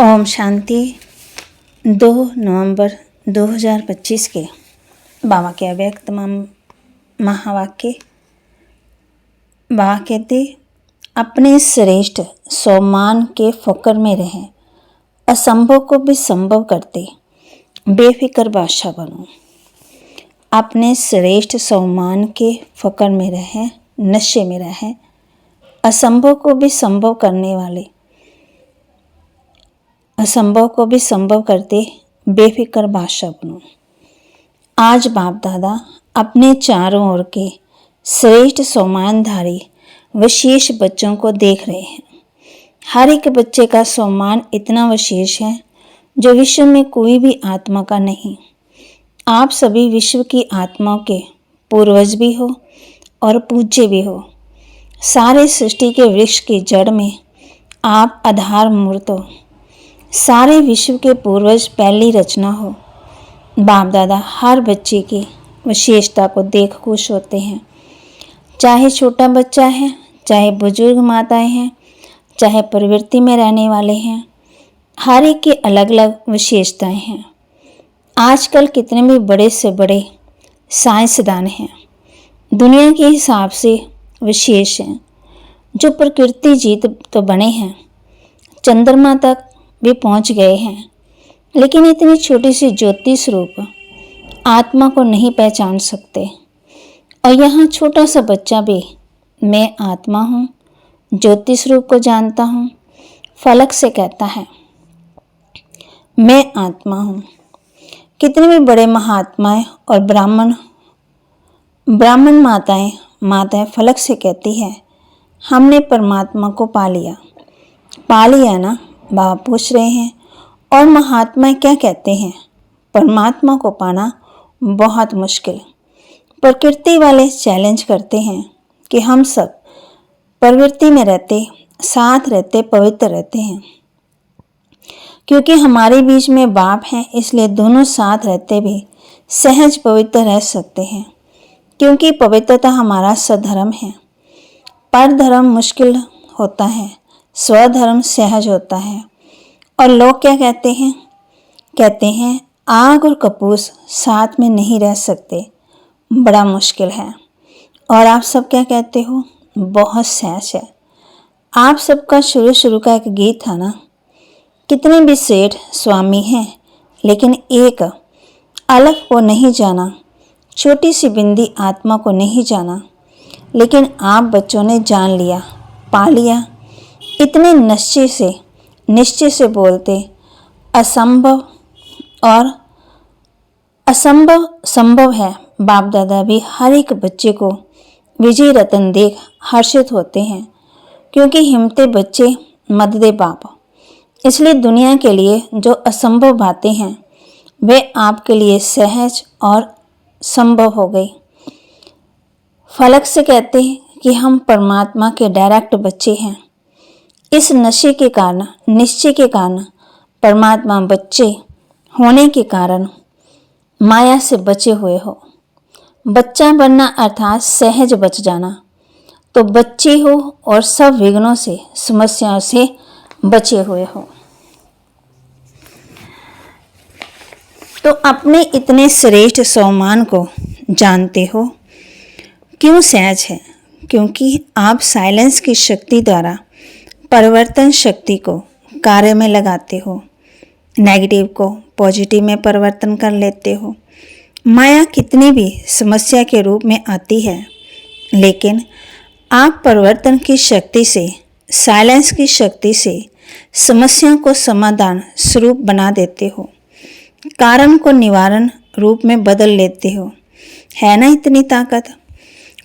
ओम शांति। 2 नवंबर 2025 के बाबा के अव्यक्त महावाक्य। बाबा कहते, अपने श्रेष्ठ सम्मान के फकर में रहें, असंभव को भी संभव करते बेफिक्र बादशाह बनो। अपने श्रेष्ठ सम्मान के फकर में रहें, नशे में रहें, असंभव को भी संभव करने वाले, असंभव को भी संभव करते बेफिक्र बादशाह बनो। आज बाप दादा अपने चारों ओर के श्रेष्ठ सम्मानधारी विशेष बच्चों को देख रहे हैं। हर एक बच्चे का सम्मान इतना विशेष है जो विश्व में कोई भी आत्मा का नहीं। आप सभी विश्व की आत्माओं के पूर्वज भी हो और पूज्य भी हो। सारे सृष्टि के वृक्ष की जड़ में आप आधार मूर्त हो। सारे विश्व के पूर्वज पहली रचना हो। बाप दादा हर बच्चे की विशेषता को देख खुश होते हैं। चाहे छोटा बच्चा है, चाहे बुजुर्ग माताएं हैं, चाहे प्रवृत्ति में रहने वाले हैं, हर एक की अलग अलग विशेषताएं हैं। आजकल कितने भी बड़े से बड़े साइंसदान हैं, दुनिया के हिसाब से विशेष हैं। जो प्रकृति जीत तो बने हैं, चंद्रमा तक भी पहुंच गए हैं, लेकिन इतनी छोटी सी ज्योति स्वरूप आत्मा को नहीं पहचान सकते। और यहाँ छोटा सा बच्चा भी मैं आत्मा हूँ, ज्योति स्वरूप को जानता हूँ, फलक से कहता है मैं आत्मा हूँ। कितने भी बड़े महात्माएं और ब्राह्मण माताएं फलक से कहती है हमने परमात्मा को पा लिया ना। बाबा पूछ रहे हैं और महात्मा क्या कहते हैं, परमात्मा को पाना बहुत मुश्किल। प्रकृति वाले चैलेंज करते हैं कि हम सब प्रवृत्ति में रहते, साथ रहते, पवित्र रहते हैं। क्योंकि हमारे बीच में बाप हैं, इसलिए दोनों साथ रहते भी सहज पवित्र रह सकते हैं। क्योंकि पवित्रता हमारा सधर्म है। परधर्म मुश्किल होता है, स्वधर्म सहज होता है। और लोग क्या कहते हैं आग और कपूस साथ में नहीं रह सकते, बड़ा मुश्किल है। और आप सब क्या कहते हो, बहुत सहज है। आप सबका शुरू का एक गीत था ना, कितने भी सेठ स्वामी हैं, लेकिन एक अलग को नहीं जाना, छोटी सी बिंदी आत्मा को नहीं जाना। लेकिन आप बच्चों ने जान लिया, पा लिया। इतने निश्चय से बोलते असंभव और असंभव संभव है। बाप दादा भी हर एक बच्चे को विजय रतन देख हर्षित होते हैं, क्योंकि हिम्मते बच्चे मददे बाप। इसलिए दुनिया के लिए जो असंभव बातें हैं वे आपके लिए सहज और संभव हो गई। फलक से कहते हैं कि हम परमात्मा के डायरेक्ट बच्चे हैं। इस नशे के कारण, निश्चय के कारण, परमात्मा बच्चे होने के कारण माया से बचे हुए हो। बच्चा बनना अर्थात सहज बच जाना। तो बच्चे हो और सब विघ्नों से, समस्याओं से बचे हुए हो। तो अपने इतने श्रेष्ठ सम्मान को जानते हो। क्यों सहज है? क्योंकि आप साइलेंस की शक्ति द्वारा परिवर्तन शक्ति को कार्य में लगाते हो। नेगेटिव को पॉजिटिव में परिवर्तन कर लेते हो। माया कितनी भी समस्या के रूप में आती है, लेकिन आप परिवर्तन की शक्ति से, साइलेंस की शक्ति से समस्या को समाधान स्वरूप बना देते हो। कारण को निवारण रूप में बदल लेते हो। है ना इतनी ताकत?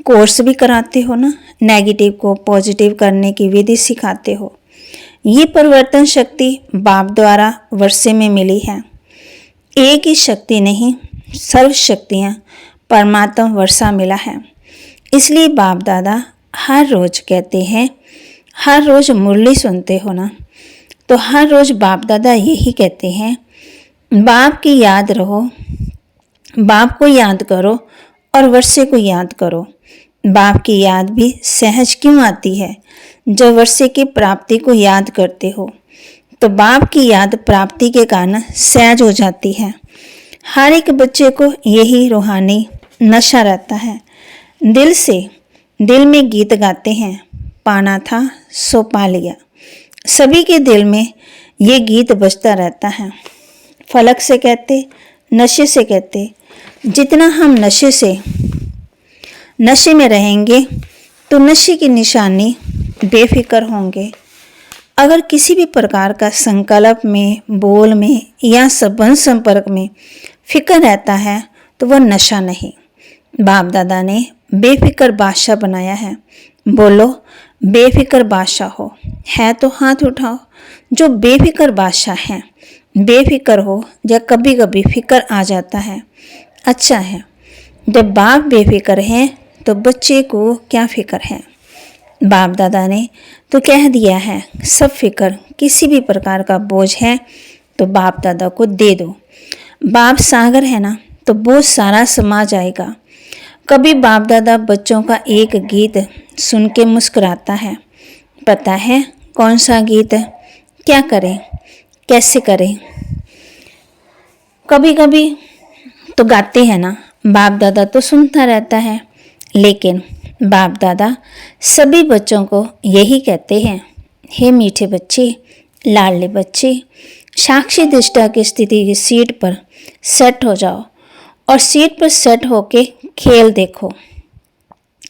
कोर्स भी कराते हो ना, नेगेटिव को पॉजिटिव करने की विधि सिखाते हो। ये परिवर्तन शक्ति बाप द्वारा वर्षे में मिली है। एक ही शक्ति नहीं, सर्व शक्तियाँ परमात्मा वर्षा मिला है। इसलिए बाप दादा हर रोज कहते हैं, हर रोज मुरली सुनते हो ना, तो हर रोज बाप दादा यही कहते हैं बाप की याद रहो, बाप को याद करो और वर्षे को याद करो। बाप की याद भी सहज क्यों आती है? जब वर्षे की प्राप्ति को याद करते हो, तो बाप की याद प्राप्ति के कारण सहज हो जाती है। हर एक बच्चे को यही रूहानी नशा रहता है। दिल में गीत गाते हैं, पाना था सो पा लिया। सभी के दिल में ये गीत बजता रहता है। फलक से कहते, नशे से कहते, जितना हम नशे में रहेंगे तो नशे की निशानी बेफिक्र होंगे। अगर किसी भी प्रकार का संकल्प में, बोल में या संबंध संपर्क में फिक्र रहता है तो वह नशा नहीं। बाप दादा ने बेफिक्र बादशाह बनाया है। बोलो बेफिक्र बादशाह हो। है तो हाथ उठाओ जो बेफिक्र बादशाह है। बेफिक्र हो या कभी कभी फिक्र आ जाता है, अच्छा है। जब बाप बेफिक्र हैं तो बच्चे को क्या फिक्र है। बाप दादा ने तो कह दिया है, सब फिक्र किसी भी प्रकार का बोझ है तो बाप दादा को दे दो। बाप सागर है ना, तो बोझ सारा समा जाएगा। कभी बाप दादा बच्चों का एक गीत सुन के मुस्कुराता है। पता है कौन सा गीत? क्या करें, कैसे करें? कभी कभी तो गाते हैं ना, बाप दादा तो सुनता रहता है। लेकिन बाप दादा सभी बच्चों को यही कहते हैं, हे मीठे बच्चे, लाडले बच्चे, साक्षी दृष्टा की स्थिति की सीट पर सेट हो जाओ और सीट पर सेट होके खेल देखो,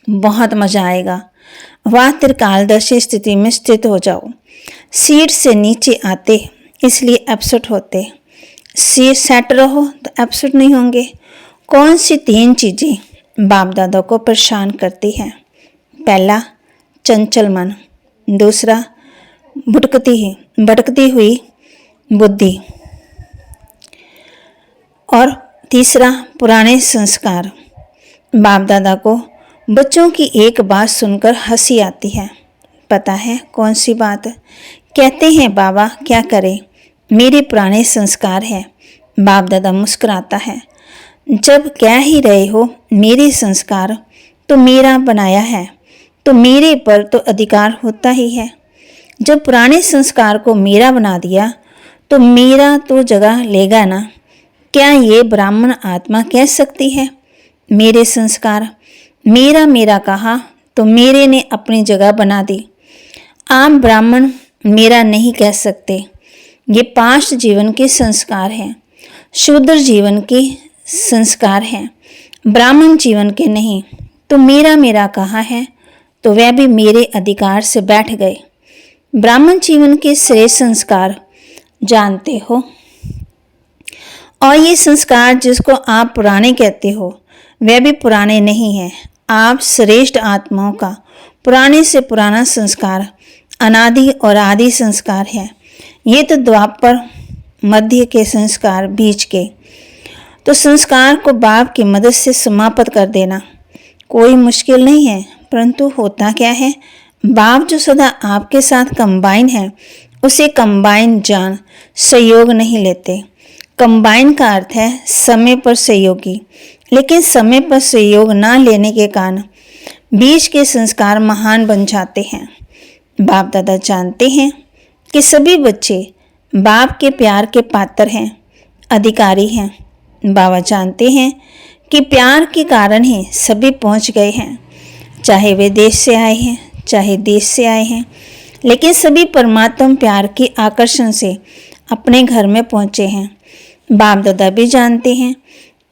बहुत मजा आएगा। वह त्रिकालदर्शी स्थिति में स्थित हो जाओ। सीट से नीचे आते इसलिए अपसेट होते, सीट सेट रहो तो अपसेट नहीं होंगे। कौन सी 3 चीज़ें बाप दादा को परेशान करती हैं? पहला, चंचल मन। दूसरा, भटकती हुई बुद्धि। और तीसरा, पुराने संस्कार। बाप दादा को बच्चों की एक बात सुनकर हंसी आती है। पता है कौन सी बात? कहते हैं बाबा क्या करें, मेरे पुराने संस्कार हैं। बाप दादा मुस्कुराता है, जब कह ही रहे हो मेरे संस्कार, तो मेरा बनाया है तो मेरे पर तो अधिकार होता ही है। जब पुराने संस्कार को मेरा बना दिया तो मेरा तो जगह लेगा ना। क्या ये ब्राह्मण आत्मा कह सकती है मेरे संस्कार मेरा कहा तो मेरे ने अपनी जगह बना दी। आप ब्राह्मण मेरा नहीं कह सकते। ये 5 जीवन के संस्कार हैं, शूद्र जीवन के संस्कार हैं, ब्राह्मण जीवन के नहीं। तो मेरा कहा है तो वह भी मेरे अधिकार से बैठ गए। ब्राह्मण जीवन के श्रेष्ठ संस्कार जानते हो, और ये संस्कार जिसको आप पुराने कहते हो वह भी पुराने नहीं है। आप श्रेष्ठ आत्माओं का पुराने से पुराना संस्कार अनादि और आदि संस्कार है। ये तो द्वापर मध्य के संस्कार, बीच के। तो संस्कार को बाप की मदद से समाप्त कर देना कोई मुश्किल नहीं है। परंतु होता क्या है, बाप जो सदा आपके साथ कंबाइन है उसे कंबाइन जान सहयोग नहीं लेते। कंबाइन का अर्थ है समय पर सहयोगी, लेकिन समय पर सहयोग ना लेने के कारण बीच के संस्कार महान बन जाते हैं। बाप दादा जानते हैं कि सभी बच्चे बाप के प्यार के पात्र हैं, अधिकारी हैं। बाबा जानते हैं कि प्यार के कारण ही सभी पहुंच गए हैं, चाहे वे देश से आए हैं चाहे देश से आए हैं, लेकिन सभी परमात्मा प्यार के आकर्षण से अपने घर में पहुंचे हैं। बाप दादा भी जानते हैं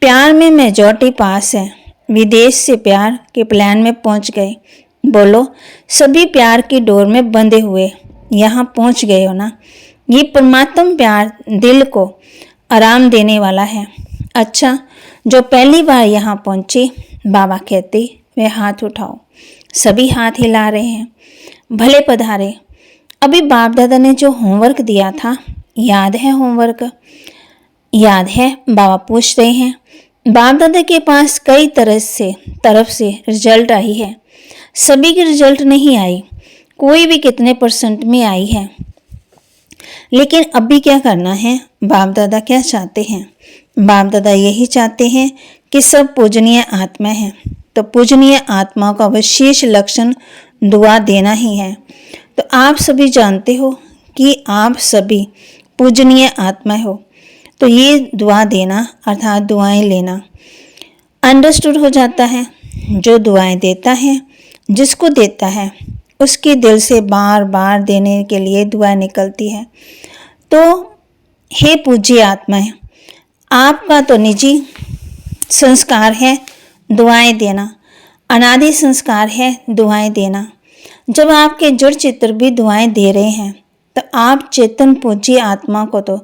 प्यार में मेजॉरिटी पास है, विदेश से प्यार के प्लान में पहुंच गए। बोलो सभी प्यार की डोर में बंधे हुए यहाँ पहुंच गए हो ना। ये परमात्मा प्यार दिल को आराम देने वाला है। अच्छा, जो पहली बार यहाँ पहुँचे, बाबा कहते वे हाथ उठाओ। सभी हाथ हिला रहे हैं, भले पधारे। अभी बाप दादा ने जो होमवर्क दिया था, याद है होमवर्क? याद है? बाबा पूछ रहे हैं। बाप दादा के पास कई तरफ से रिजल्ट आई है। सभी की रिजल्ट नहीं आई, कोई भी कितने % में आई है। लेकिन अभी क्या करना है? बाप दादा क्या चाहते हैं? बाप दादा यही चाहते हैं कि सब पूजनीय आत्मा हैं, तो पूजनीय आत्माओं का विशेष लक्षण दुआ देना ही है। तो आप सभी जानते हो कि आप सभी पूजनीय आत्मा हो। तो ये दुआ देना अर्थात दुआएं लेना अंडरस्टूड हो जाता है। जो दुआएं देता है, जिसको देता है, उसके दिल से बार बार देने के लिए दुआ निकलती है। तो हे पूज्य आत्माएं, आपका तो निजी संस्कार है दुआएं देना, अनादि संस्कार है दुआएं देना। जब आपके जड़ चित्र भी दुआएं दे रहे हैं तो आप चेतन पूज्य आत्मा को तो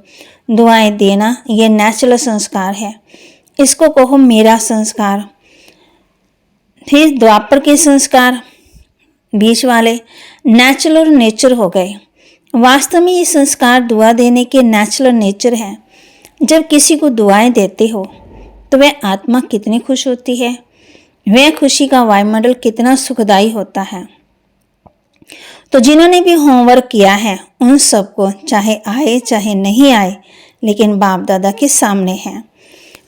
दुआएं देना ये नेचुरल संस्कार है। इसको कहो मेरा संस्कार। फिर द्वापर के संस्कार बीच वाले नेचुरल और नेचर हो गए। वास्तव में ये संस्कार दुआ देने के नेचुरल नेचर है। जब किसी को दुआएं देते हो तो वह आत्मा कितनी खुश होती है, वह खुशी का वायुमंडल कितना सुखदायी होता है। तो जिन्होंने भी होमवर्क किया है उन सबको, चाहे आए चाहे नहीं आए, लेकिन बाप दादा के सामने हैं,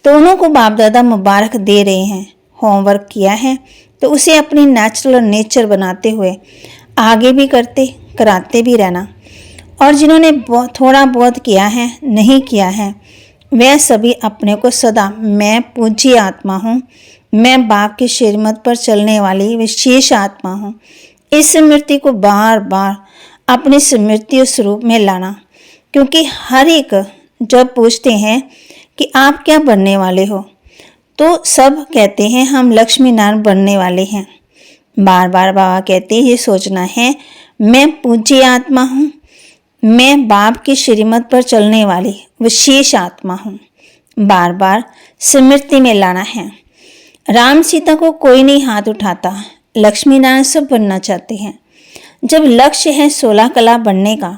तो उनको बाप दादा मुबारक दे रहे हैं। होमवर्क किया है तो उसे अपनी नेचुरल नेचर बनाते हुए आगे भी करते कराते भी रहना। और जिन्होंने थोड़ा बहुत किया है, नहीं किया है, वह सभी अपने को सदा मैं पूज्य आत्मा हूँ, मैं बाप की श्रीमत पर चलने वाली विशेष आत्मा हूँ, इस स्मृति को बार बार अपनी स्मृति स्वरूप में लाना। क्योंकि हर एक जब पूछते हैं कि आप क्या बनने वाले हो, तो सब कहते हैं हम लक्ष्मी नारायण बनने वाले हैं। बार बार बाबा कहते हैं ये सोचना है मैं पूज्य आत्मा हूँ, मैं बाप की श्रीमत पर चलने वाली विशेष आत्मा हूँ। बार बार स्मृति में लाना है। राम सीता को कोई नहीं हाथ उठाता, लक्ष्मी नारायण सब बनना चाहते हैं। जब लक्ष्य है 16 कला बनने का,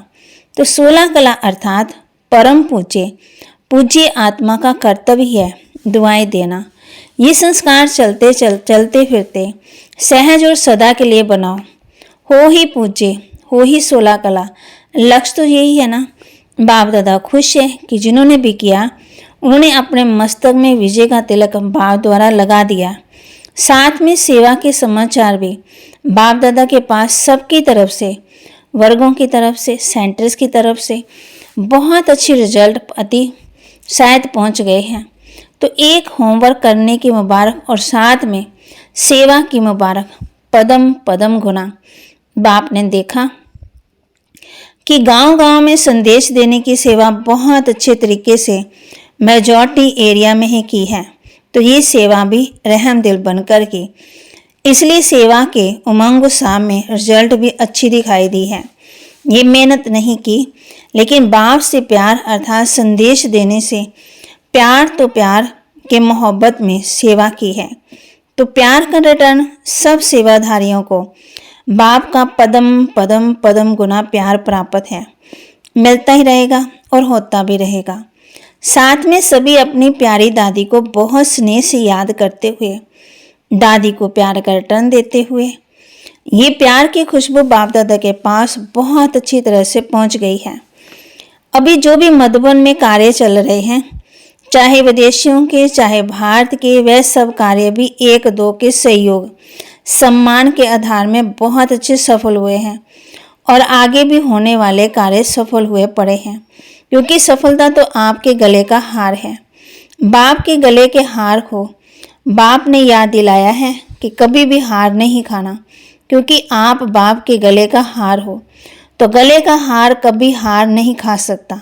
तो 16 कला अर्थात परम पूज्य आत्मा का कर्तव्य है दुआएं देना। ये संस्कार चलते फिरते सहज और सदा के लिए बनाओ। हो ही पूज्य, हो ही 16 कला, लक्ष्य तो यही है ना। बाप दादा खुश है कि जिन्होंने भी किया उन्होंने अपने मस्तक में विजय का तिलक बाप द्वारा लगा दिया। साथ में सेवा के समाचार भी बाप दादा के पास सबकी तरफ से, वर्गों की तरफ से, सेंटर्स की तरफ से बहुत अच्छी रिजल्ट अति शायद पहुंच गए हैं। तो एक होमवर्क करने की मुबारक और साथ में सेवा की मुबारक, पदम पदम गुना। बाप ने देखा कि गांव-गांव में संदेश देने की सेवा बहुत अच्छे तरीके से मेजॉरिटी एरिया में ही की है। तो ये सेवा भी रहम दिल बनकर की, इसलिए सेवा के उमंग उत्साह में रिजल्ट भी अच्छी दिखाई दी है। ये मेहनत नहीं की, लेकिन बाप से प्यार अर्थात संदेश देने से प्यार, तो प्यार के मोहब्बत में सेवा की है। तो प्यार का रिटर्न सब सेवाधारियों को बाप का पदम पदम पदम गुना प्यार प्राप्त है, मिलता ही रहेगा और होता भी रहेगा। साथ में सभी अपनी प्यारी दादी को बहुत स्नेह से याद करते हुए, दादी को प्यार का रिटर्न देते हुए, ये प्यार की खुशबू बाप दादा के पास बहुत अच्छी तरह से पहुंच गई है। अभी जो भी मधुबन में कार्य चल रहे हैं, चाहे विदेशियों के चाहे भारत के, वह सब कार्य भी 1-2 के सहयोग सम्मान के आधार में बहुत अच्छे सफल हुए हैं और आगे भी होने वाले कार्य सफल हुए पड़े हैं। क्योंकि सफलता तो आपके गले का हार है। बाप के गले के हार को बाप ने याद दिलाया है कि कभी भी हार नहीं खाना, क्योंकि आप बाप के गले का हार हो। तो गले का हार कभी हार नहीं खा सकता।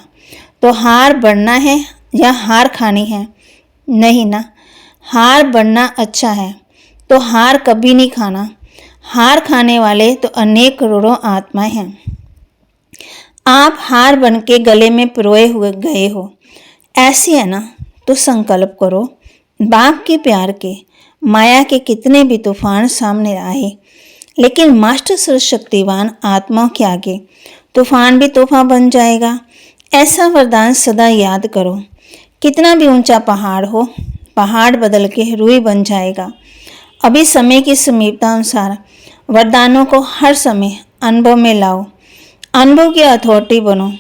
तो हार बनना है या हार खानी है? नहीं ना, हार बनना अच्छा है, तो हार कभी नहीं खाना। हार खाने वाले तो अनेक करोड़ों आत्माएं हैं। आप हार बन के गले में पिरोए हुए गए हो, ऐसे है ना। तो संकल्प करो, बाप के प्यार के, माया के कितने भी तूफान सामने आए, लेकिन मास्टर सर्वशक्तिवान आत्माओं के आगे तूफान भी तोहफा बन जाएगा। ऐसा वरदान सदा याद करो। कितना भी ऊंचा पहाड़ हो, पहाड़ बदल के रूई बन जाएगा। अभी समय की समीपता अनुसार वरदानों को हर समय अनुभव में लाओ, अनुभव की अथॉरिटी बनो।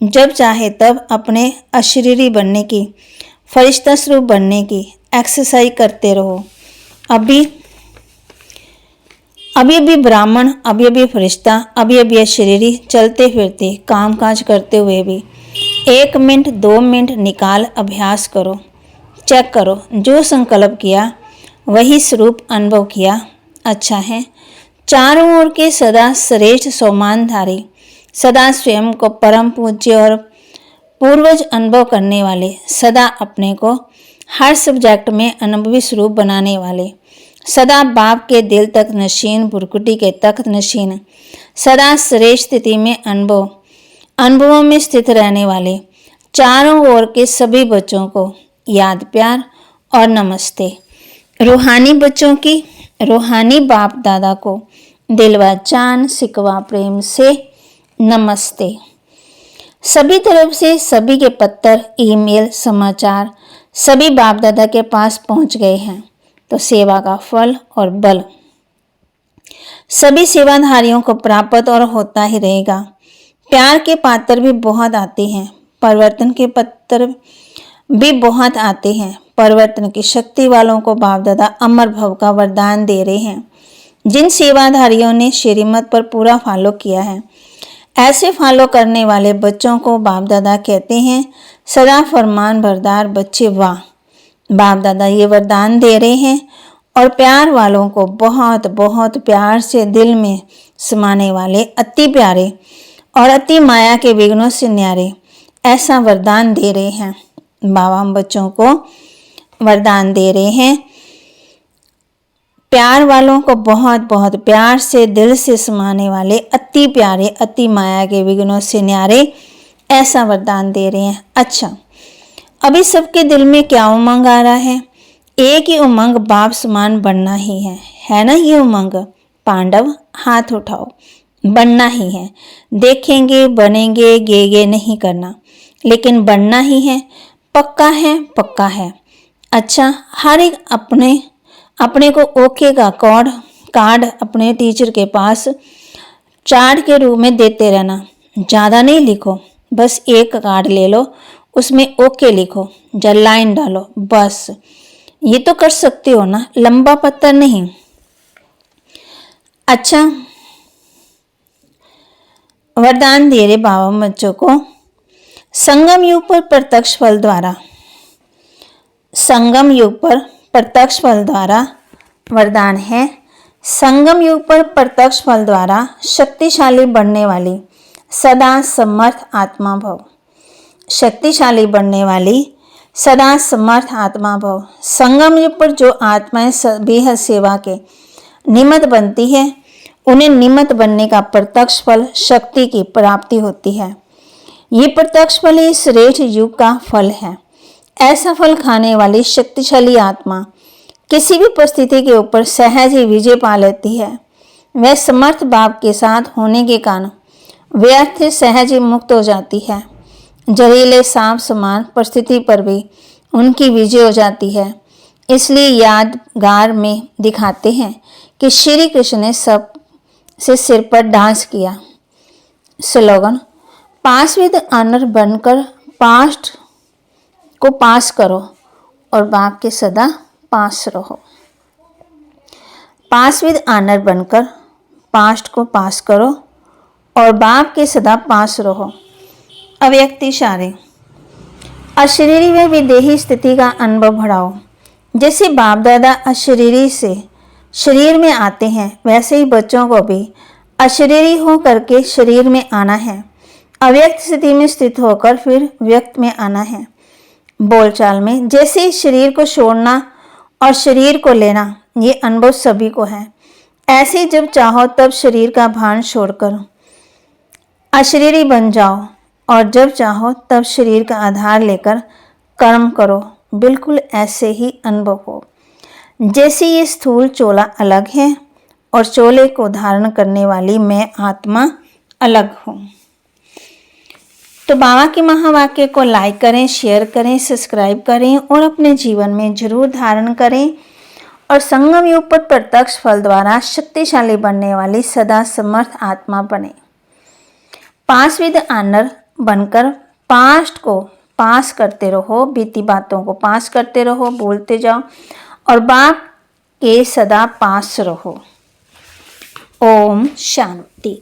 जब चाहे तब अपने अशरीरी बनने की, फरिश्ता स्वरूप बनने की एक्सरसाइज करते रहो। अभी अभी अभी ब्राह्मण, अभी अभी फरिश्ता, अभी अभी शरीरी, चलते फिरते काम काज करते हुए भी 1 मिनट 2 मिनट निकाल अभ्यास करो, चेक करो। जो संकल्प किया वही स्वरूप अनुभव किया। अच्छा है। चारों ओर के सदा श्रेष्ठ सम्मानधारी, सदा स्वयं को परम पूज्य और पूर्वज अनुभव करने वाले, सदा अपने को हर सब्जेक्ट में अनुभवी स्वरूप बनाने वाले, सदा बाप के दिल तक नशीन, भुरकुटी के तख्त नशीन, सदा श्रेष्ठ स्थिति में अनुभवों में स्थित रहने वाले, चारों ओर के सभी बच्चों को याद, प्यार और नमस्ते। रूहानी बच्चों की रूहानी बाप दादा को दिलवा जान सिकवा प्रेम से नमस्ते। सभी तरफ से सभी के पत्र, ईमेल, समाचार सभी बाप दादा के पास पहुंच गए हैं। तो सेवा का फल और बल सभी सेवाधारियों को प्राप्त और होता ही रहेगा। प्यार के पात्र भी बहुत आते हैं, परिवर्तन के पत्र भी बहुत आते हैं। परिवर्तन की शक्ति वालों को बाप दादा अमर भव का वरदान दे रहे हैं। जिन सेवाधारियों ने श्रीमत पर पूरा फॉलो किया है, ऐसे फॉलो करने वाले बच्चों को बाप दादा कहते हैं सदा फरमान बरदार बच्चे। वाह, बाप दादा ये वरदान दे रहे हैं और प्यार वालों को बहुत बहुत प्यार से दिल में समाने वाले, अति प्यारे और अति माया के विघ्नों से न्यारे ऐसा वरदान दे रहे हैं। बाबा हम बच्चों को वरदान दे रहे हैं, प्यार वालों को बहुत बहुत प्यार से दिल से समाने वाले, अति प्यारे, अति माया के विघ्नों से न्यारे ऐसा वरदान दे रहे हैं। अच्छा, अभी सबके दिल में क्या उमंग आ रहा है? एक ही उमंग, बाप समान बनना ही है ना? ये उमंग पांडव हाथ उठाओ, बनना ही है। देखेंगे, बनेंगे, गे नहीं करना, लेकिन बनना ही है। पक्का है, पक्का है। अच्छा, हर एक अपने को ओके का कार्ड अपने टीचर के पास चार्ट के रूप में देते रहना। ज़्यादा नहीं लिखो, बस एक कार्ड ले लो, उसमें ओके लिखो, या लाइन डालो, बस। ये तो कर सकते हो ना, लंबा पत्र नहीं। अच्छा, वरदान दे रहे बाबा बच्चों को संगम युग पर प्रत्यक्ष फल द्वारा, संगम युग पर प्रत्यक्ष फल द्वारा वरदान है। संगम युग पर प्रत्यक्ष फल द्वारा शक्तिशाली बनने वाली सदा समर्थ आत्मा भव, शक्तिशाली बनने वाली सदा समर्थ आत्मा भव। संगम युग पर जो आत्माएं बेहद सेवा के निमित्त बनती है, उन्हें निमित्त बनने का प्रत्यक्ष फल शक्ति की प्राप्ति होती है। ये प्रत्यक्ष फल ही श्रेष्ठ युग का फल है। ऐसा फल खाने वाली शक्तिशाली आत्मा किसी भी परिस्थिति के ऊपर सहज ही विजय पा लेती है। वह समर्थ बाप के साथ होने के कारण व्यर्थ सहज ही मुक्त हो जाती है। जहरीले सांप समान परिस्थिति पर भी उनकी विजय हो जाती है। इसलिए यादगार में दिखाते हैं कि श्री कृष्ण ने सब से सिर पर डांस किया। स्लोगन, पास विद ऑनर बनकर पास्ट को पास करो और बाप के सदा पास रहो। पास विद ऑनर बनकर पास्ट को पास करो और बाप के सदा पास रहो। अव्यक्त इशारे, अशरीरी व विदेही स्थिति का अनुभव बढ़ाओ। जैसे बाप दादा अशरीरी से शरीर में आते हैं, वैसे ही बच्चों को भी अशरीरी हो करके शरीर में आना है। अव्यक्त स्थिति में स्थित होकर फिर व्यक्त में आना है। बोलचाल में जैसे ही शरीर को छोड़ना और शरीर को लेना, ये अनुभव सभी को है। ऐसे जब चाहो तब शरीर का भान छोड़कर अशरीरी बन जाओ और जब चाहो तब शरीर का आधार लेकर कर्म करो। बिल्कुल ऐसे ही अनुभव हो जैसे ये स्थूल चोला अलग है और चोले को धारण करने वाली मैं आत्मा अलग हूँ। तो बाबा के महावाक्य को लाइक करें, शेयर करें, सब्सक्राइब करें और अपने जीवन में जरूर धारण करें और संगम युग पर प्रत्यक्ष फल द्वारा शक्तिशाली बनने वाली सदा समर्थ आत्मा बने। पास विद ऑनर बनकर पास्ट को पास करते रहो, बीती बातों को पास करते रहो, बोलते जाओ और बाप के सदा पास रहो। ओम शांति।